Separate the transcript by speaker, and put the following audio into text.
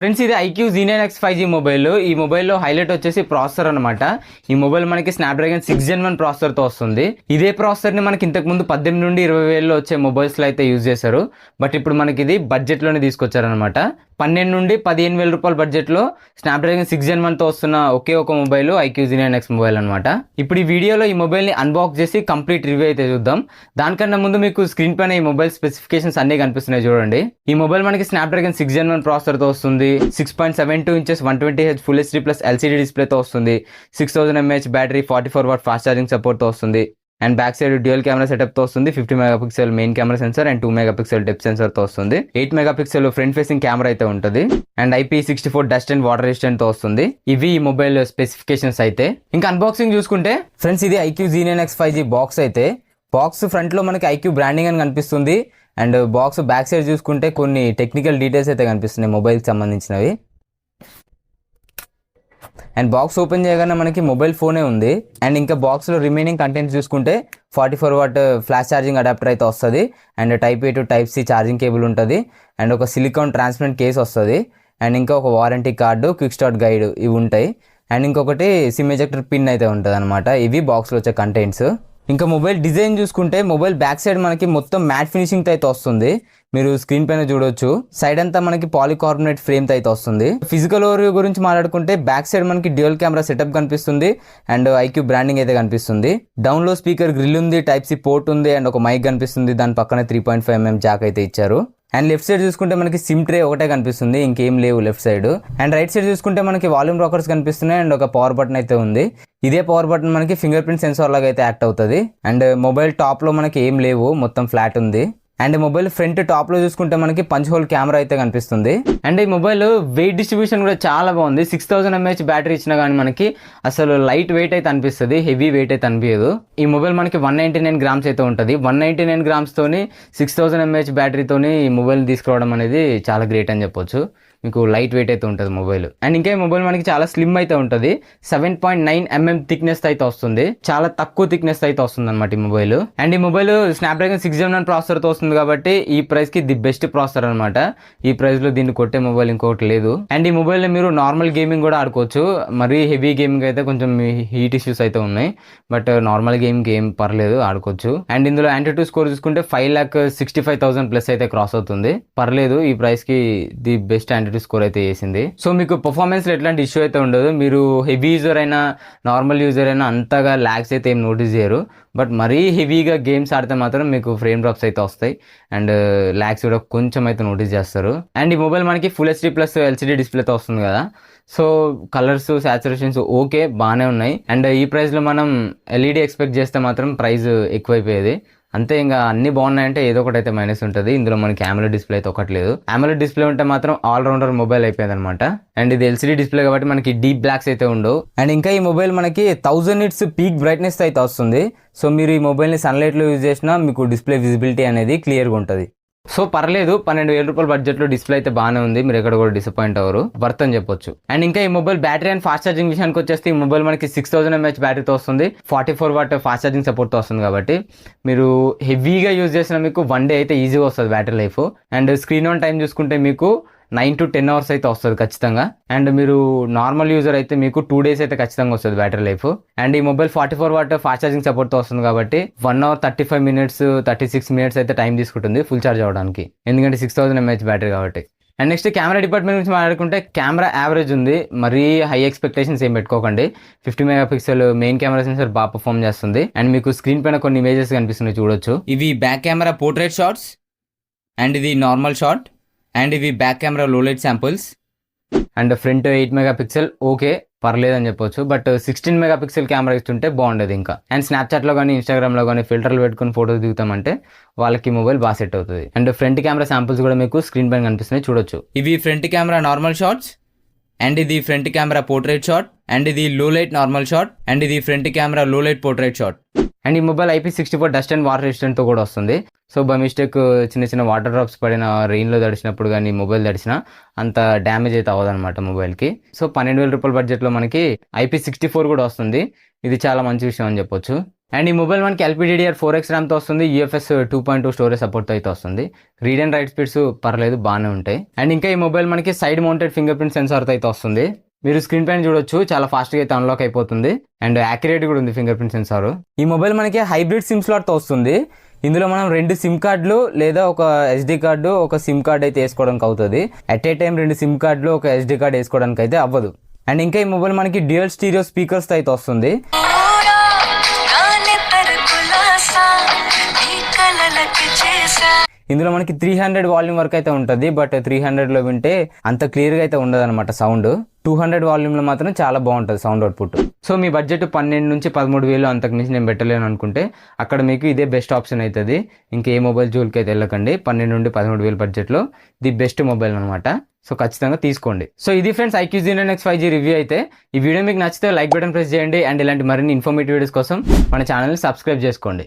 Speaker 1: Friends ఇది IQ Z9X 5G mobile. ఈ మొబైల్లో హైలైట్ వచ్చేసి ప్రాసెసర్ అనమాట. ఈ మొబైల్ మనకి స్నాప్డ్రాగన్ 6 Gen 1 ప్రాసెసర్తో వస్తుంది. ఇదే ప్రాసెసర్ని మనకి ఇంతకుముందు 18 నుండి 20 వేలలో వచ్చే మొబైల్స్లో అయితే యూజ్ చేశారు. బట్ ఇప్పుడు మనకి ఇది బడ్జెట్లోనే తీసుకొచ్చారనమాట. 12 నుండి 15 వేల రూపాయల బడ్జెట్లో స్నాప్డ్రాగన్ 6 Gen 1తో వస్తున్న ఒకే ఒక మొబైల్ ఐక్యూ Z9X మొబైల్ అనమాట. ఇప్పుడు ఈ వీడియోలో ఈ మొబైల్ని అన్బాక్స్ చేసి కంప్లీట్ రివ్యూ అయితే చూద్దాం. దానికన్నా ముందు మీకు స్క్రీన్ పైన ఈ మొబైల్ స్పెసిఫికేషన్స్ అన్నీ కనిపిస్తున్నాయి చూడండి. ఈ మొబైల్ మనకి స్నాప్డ్రాగన్ 6 Gen 1 ప్రాసెసర్తో వస్తుంది. 6.72 inches 120Hz full HD plus LCD డిస్ప్లేతో వస్తుంది. 6000 mAh battery, 44 watt fast charging సపోర్ట్తో వస్తుంది. And back side dual camera సెటప్తో వస్తుంది. 50 megapixel main camera sensor and 2 megapixel depth సెన్సర్తో వస్తుంది. 8 మెగాపిక్సెల్ ఫ్రంట్ ఫేసింగ్ కెమెరా అయితే ఉంటుంది. And IP64 dust and water రెసిస్టెంట్తో వస్తుంది. ఇవి ఈ మొబైల్ స్పెసిఫికేషన్స్ అయితే. ఇంకా అన్బాక్సింగ్ చూసుకుంటే ఫ్రెండ్స్ ఇది ఐక్యూ Z9X 5G బాక్స్ అయితే. బాక్స్ ఫ్రంట్లో మనకి ఐక్యూ బ్రాండింగ్ అని కనిపిస్తుంది. అండ్ బాక్స్ బ్యాక్ సైడ్ చూసుకుంటే కొన్ని టెక్నికల్ డీటెయిల్స్ అయితే కనిపిస్తున్నాయి మొబైల్కి సంబంధించినవి. అండ్ బాక్స్ ఓపెన్ చేయగానే మనకి మొబైల్ ఫోనే ఉంది. అండ్ ఇంకా బాక్స్లో రిమైనింగ్ కంటెంట్స్ చూసుకుంటే 44 వాట్ ఫ్లాష్ ఛార్జింగ్ అడాప్టర్ అయితే వస్తుంది. And Type A to Type C charging cable ఉంటుంది. అండ్ ఒక సిలికాన్ ట్రాన్స్పరెంట్ కేస్ వస్తుంది. అండ్ ఇంకా ఒక warranty card, quick start guide ఇవి ఉంటాయి. అండ్ ఇంకొకటి సిమ్ ఎజెక్టర్ పిన్ అయితే ఉంటుంది అనమాట. ఇవి బాక్స్లో వచ్చే కంటెంట్స్. ఇంకా మొబైల్ డిజైన్ చూసుకుంటే మొబైల్ బ్యాక్ సైడ్ మనకి మొత్తం మ్యాట్ ఫినిషింగ్తో అయితే వస్తుంది. మీరు స్క్రీన్ పైన చూడొచ్చు. సైడ్ అంతా మనకి పాలికార్బోనేట్ ఫ్రేమ్తో అయితే వస్తుంది. ఫిజికల్ ఓవర్ గురించి మాట్లాడుకుంటే బ్యాక్ సైడ్ మనకి డ్యూయల్ కెమెరా సెటప్ కనిపిస్తుంది. అండ్ ఐక్యూ బ్రాండింగ్ అయితే కనిపిస్తుంది. డౌన్లో స్పీకర్ గ్రిల్ ఉంది, Type C పోర్ట్ ఉంది. అండ్ ఒక మైక్ కనిపిస్తుంది. దాని పక్కన 3.5mm జాక్ అయితే ఇచ్చారు. అండ్ లెఫ్ట్ సైడ్ చూసుకుంటే మనకి సిమ్ ట్రే ఒకటే కనిపిస్తుంది, ఇంకేం లేవు left side. And right side చూసుకుంటే మనకి వాల్యూమ్ రాకర్స్ కనిపిస్తున్నాయి. అండ్ ఒక పవర్ బటన్ అయితే ఉంది. ఇదే పవర్ బటన్ మనకి ఫింగర్ ప్రింట్ సెన్సార్ లాగా అయితే యాక్ట్ అవుతుంది. అండ్ మొబైల్ టాప్లో మనకి ఏం లేవు, మొత్తం ఫ్లాట్ ఉంది. అండ్ మొబైల్ ఫ్రంట్ టాప్లో చూసుకుంటే మనకి పంచ్ హోల్ కెమెరా అయితే కనిపిస్తుంది. అండ్ ఈ మొబైల్ వెయిట్ డిస్ట్రిబ్యూషన్ కూడా చాలా బాగుంది. 6000 mAh బ్యాటరీ ఇచ్చినా కానీ మనకి అసలు లైట్ వెయిట్ అయితే అనిపిస్తుంది, హెవీ వెయిట్ అయితే అనిపించదు. ఈ మొబైల్ మనకి 199 గ్రామ్స్ అయితే ఉంటుంది. 199 గ్రామ్స్తోని 6000 mAh బ్యాటరీతోని ఈ మొబైల్ తీసుకురావడం అనేది చాలా గ్రేట్ అని చెప్పొచ్చు. మీకు లైట్ వెయిట్ అయితే ఉంటుంది మొబైల్. అండ్ ఇంకా ఈ మొబైల్ మనకి చాలా స్లిమ్ అయితే ఉంటుంది. 7.9mm థిక్నెస్ అయితే వస్తుంది. చాలా తక్కువ థిక్నెస్ అయితే వస్తుంది అనమాట ఈ మొబైల్. అండ్ ఈ మొబైల్ స్నాప్డ్రాగన్ 6 Gen 1 ప్రాసెసర్తో వస్తుంది కాబట్టి ఈ ప్రైస్ కి ది బెస్ట్ ప్రాసెసర్ అనమాట. ఈ ప్రైస్ లో దీన్ని కొట్టే మొబైల్ ఇంకొకటి లేదు. అండ్ ఈ మొబైల్ లో మీరు నార్మల్ గేమింగ్ కూడా ఆడుకోవచ్చు. మరీ హెవీ గేమింగ్ అయితే కొంచెం హీట్ ఇష్యూస్ అయితే ఉన్నాయి. బట్ నార్మల్ గేమింగ్ ఏం పర్లేదు, ఆడుకోవచ్చు. అండ్ ఇందులో Antutu స్కోర్ చూసుకుంటే 5,65,000 ప్లస్ అయితే క్రాస్ అవుతుంది. పర్లేదు, ఈ ప్రైస్ కి ది బెస్ట్ Antutu స్కోర్ అయితే చేసింది. సో మీకు పర్ఫార్మెన్స్ లో ఎట్లాంటి ఇష్యూ అయితే ఉండదు. మీరు హెవీ యూజర్ అయినా నార్మల్ యూజర్ అయినా అంతగా ల్యాగ్స్ అయితే ఏం నోటీస్ చేయరు. బట్ మరీ హెవీగా గేమ్స్ ఆడితే మాత్రం మీకు ఫ్రేమ్ డ్రాప్స్ అయితే వస్తాయి. అండ్ ల్యాగ్స్ కూడా కొంచెం అయితే నోటీస్ చేస్తారు. అండ్ ఈ మొబైల్ మనకి ఫుల్ హెచ్డీ ప్లస్ ఎల్సీడీ డిస్ప్లేతో వస్తుంది కదా. సో కలర్స్, సాచురేషన్స్ ఓకే బాగానే ఉన్నాయి. అండ్ ఈ ప్రైస్లో మనం ఎల్ఈడి ఎక్స్పెక్ట్ చేస్తే మాత్రం ప్రైస్ ఎక్కువైపోయేది. అంతే, ఇంకా అన్ని బాగున్నాయంటే ఏదో ఒకటి అయితే మైనస్ ఉంటుంది. ఇందులో మనకి AMOLED డిస్ప్లే అయితే ఒకట్లేదు. AMOLED డిస్ప్లే ఉంటే మాత్రం ఆల్రౌండర్ మొబైల్ అయిపోయింది అనమాట. అండ్ ఇది ఎల్సీడీ డిస్ప్లే కాబట్టి మనకి డీప్ బ్లాక్స్ అయితే ఉండవు. అండ్ ఇంకా ఈ మొబైల్ మనకి 1000 nits పీక్ బ్రైట్నెస్ అయితే వస్తుంది. సో మీరు ఈ మొబైల్ని సన్లైట్లో యూజ్ చేసినా మీకు డిస్ప్లే విజిబిలిటీ అనేది క్లియర్గా ఉంటుంది. సో పర్లేదు, 12,000 రూపాయల బడ్జెట్లో డిస్ప్లే అయితే బాగానే ఉంది. మీరు ఎక్కడ కూడా డిసప్పాయింట్ అవ్వరు, వర్త్ అని చెప్పొచ్చు. అండ్ ఇంకా ఈ mobile battery and fast charging విషయానికి వచ్చేస్తే ఈ మొబైల్ మనకి 6000 mAh బ్యాటరీతో వస్తుంది. 44 వాట్ ఫాస్ట్ ఛార్జింగ్ సపోర్ట్తో వస్తుంది కాబట్టి మీరు హెవీగా యూజ్ చేసిన మీకు 1 డే అయితే ఈజీగా వస్తుంది battery life. And screen on time చూసుకుంటే మీకు 9 to 10 hours అయితే వస్తుంది ఖచ్చితంగా. అండ్ మీరు నార్మల్ యూజర్ అయితే మీకు 2 days అయితే ఖచ్చితంగా వస్తుంది బ్యాటరీ లైఫ్. అండ్ ఈ మొబైల్ 44 వాట్ ఫాస్ట్ ఛార్జింగ్ సపోర్ట్తో వస్తుంది కాబట్టి 1 hour 35 minutes 36 minutes అయితే టైం తీసుకుంటుంది ఫుల్ ఛార్జ్ అవ్వడానికి, ఎందుకంటే 6000 mAh బ్యాటరీ కాబట్టి. అండ్ నెక్స్ట్ కెమెరా డిపార్ట్మెంట్ గురించి మాట్లాడుకుంటే కెమెరా యావరేజ్ ఉంది, మరీ హై ఎక్స్పెక్టేషన్స్ ఏం పెట్టుకోకండి. 50 మెగాపిక్సెల్ మెయిన్ కెమెరా సెన్సర్ బాగా పర్ఫామ్ చేస్తుంది. అండ్ మీకు స్క్రీన్ పైన కొన్ని ఇమేజెస్ కనిపిస్తున్నాయి చూడొచ్చు. ఇవి back camera portrait shots, and ఇది నార్మల్ షాట్, అండ్ ఇవి back camera low light samples. And front 8 megapixel okay పర్లేదని చెప్పొచ్చు. బట్ 16 మెగాపిక్సెల్ కెమెరా ఇస్తుంటే బాగుండేది ఇంకా. అండ్ స్నాప్చాట్లో కానీ ఇన్స్టాగ్రామ్లో కానీ ఫిల్టర్లు పెట్టుకుని ఫోటోస్ దిగుతామంటే వాళ్ళకి మొబైల్ బాగా సెట్ అవుతుంది. అండ్ ఫ్రంట్ కెమెరా శాంపుల్స్ కూడా మీకు స్క్రీన్ పైన కనిపిస్తున్నాయి చూడొచ్చు. ఇవి front camera normal shots, and ఇది front camera portrait shot, and ఇది low light normal shot, and ఇది front camera low light portrait shot. And ఈ mobile IP64 dust and water రెసిస్టెంట్తో కూడా వస్తుంది. సో బై మిస్టేక్ చిన్న చిన్న వాటర్ డ్రాప్స్ పడిన, రెయిన్లో తడిచినప్పుడు కానీ మొబైల్ తడిచినా అంత డ్యామేజ్ అయితే అవ్వదన్నమాట మొబైల్కి. సో 12,000 రూపాయల బడ్జెట్లో మనకి IP64 కూడా వస్తుంది. ఇది చాలా మంచి విషయం అని చెప్పొచ్చు. అండ్ ఈ మొబైల్ మనకి LPDDR4X ర్యామ్తో వస్తుంది. UFS 2.2 స్టోరేజ్ సపోర్ట్తో అయితే వస్తుంది. రీడ్ అండ్ రైట్ స్పీడ్స్ పర్లేదు, బాగానే ఉంటాయి. అండ్ ఇంకా ఈ మొబైల్ మనకి సైడ్ మౌంటెడ్ ఫింగర్ ప్రింట్ సెన్సార్తో అయితే వస్తుంది. మీరు స్క్రీన్ పైన చూడొచ్చు, చాలా ఫాస్ట్గా అయితే అన్లాక్ అయిపోతుంది. అండ్ యాక్యురేట్ కూడా ఉంది ఫింగర్ ప్రింట్ సెన్సార్. ఈ మొబైల్ మనకి హైబ్రిడ్ సిమ్ స్లాట్తో వస్తుంది. ఇందులో మనం 2 సిమ్ కార్డులు లేదా ఒక SD కార్డు, ఒక సిమ్ కార్డ్ అయితే వేసుకోవడానికి అవుతుంది. అట్ ఏ టైం 2 సిమ్ కార్డులు, ఒక SD కార్డ్ వేసుకోవడానికి అయితే అవ్వదు. అండ్ ఇంకా ఈ మొబైల్ మనకి డ్యూయల్ స్టీరియో స్పీకర్స్తో అయితే వస్తుంది. ఇందులో మనకి 300 వాల్యూమ్ వరకు అయితే ఉంటుంది. బట్ 300లో వింటే అంత క్లియర్గా అయితే ఉండదు అనమాట సౌండ్. 200 వాల్యూమ్లో మాత్రం చాలా బాగుంటుంది సౌండ్ అవుట్పుట్. సో మీ బడ్జెట్ 12 నుంచి 13,000 అంతకు మించి నేను పెట్టలేను అనుకుంటే అక్కడ మీకు ఇదే బెస్ట్ ఆప్షన్ అవుతుంది. ఇంకా ఏ మొబైల్ జోలికి అయితే వెళ్ళకండి. 12 నుండి 13,000 బడ్జెట్లో ది బెస్ట్ మొబైల్ అనమాట. సో ఖచ్చితంగా తీసుకోండి. సో ఇది friends IQ Xeno Next 5G review అయితే. ఈ వీడియో మీకు నచ్చితే లైక్ బటన్ ప్రెస్ చేయండి. అండ్ ఇలాంటి మరిన్ని ఇన్ఫర్మేటివ్ వీడియోస్ కోసం మన ఛానల్ని సబ్స్క్రైబ్ చేసుకోండి.